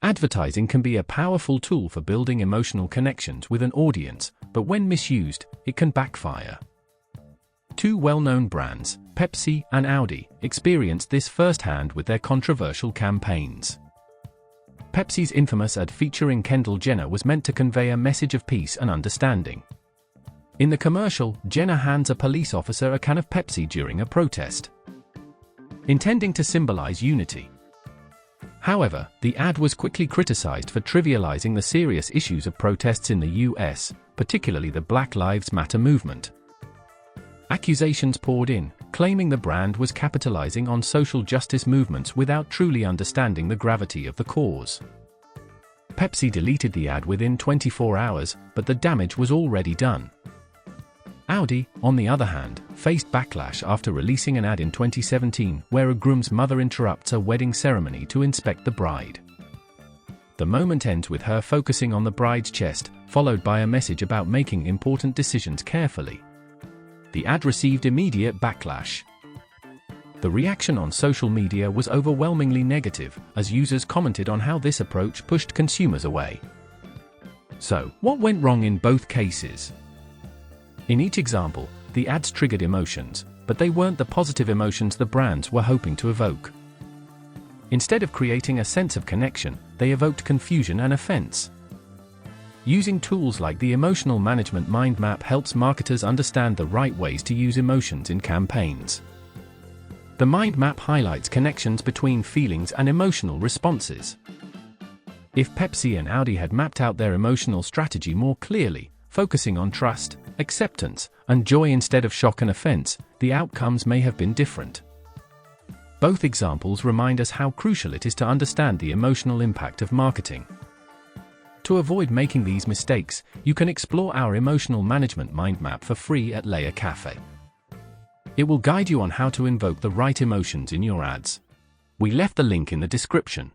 Advertising can be a powerful tool for building emotional connections with an audience, but when misused, it can backfire. Two well-known brands, Pepsi and Audi, experienced this firsthand with their controversial campaigns. Pepsi's infamous ad featuring Kendall Jenner was meant to convey a message of peace and understanding. In the commercial, Jenner hands a police officer a can of Pepsi during a protest, intending to symbolize unity. However, the ad was quickly criticized for trivializing the serious issues of protests in the US, particularly the Black Lives Matter movement. Accusations poured in, claiming the brand was capitalizing on social justice movements without truly understanding the gravity of the cause. Pepsi deleted the ad within 24 hours, but the damage was already done. Audi, on the other hand, faced backlash after releasing an ad in 2017 where a groom's mother interrupts a wedding ceremony to inspect the bride. The moment ends with her focusing on the bride's chest, followed by a message about making important decisions carefully. The ad received immediate backlash. The reaction on social media was overwhelmingly negative, as users commented on how this approach pushed consumers away. So, what went wrong in both cases? In each example, the ads triggered emotions, but they weren't the positive emotions the brands were hoping to evoke. Instead of creating a sense of connection, they evoked confusion and offense. Using tools like the Emotional Management Mind Map helps marketers understand the right ways to use emotions in campaigns. The mind map highlights connections between feelings and emotional responses. If Pepsi and Audi had mapped out their emotional strategy more clearly, focusing on trust, acceptance, and joy instead of shock and offense, the outcomes may have been different. Both examples remind us how crucial it is to understand the emotional impact of marketing. To avoid making these mistakes, you can explore our Emotional Management Mind Map for free at Layer Cafe. It will guide you on how to invoke the right emotions in your ads. We left the link in the description.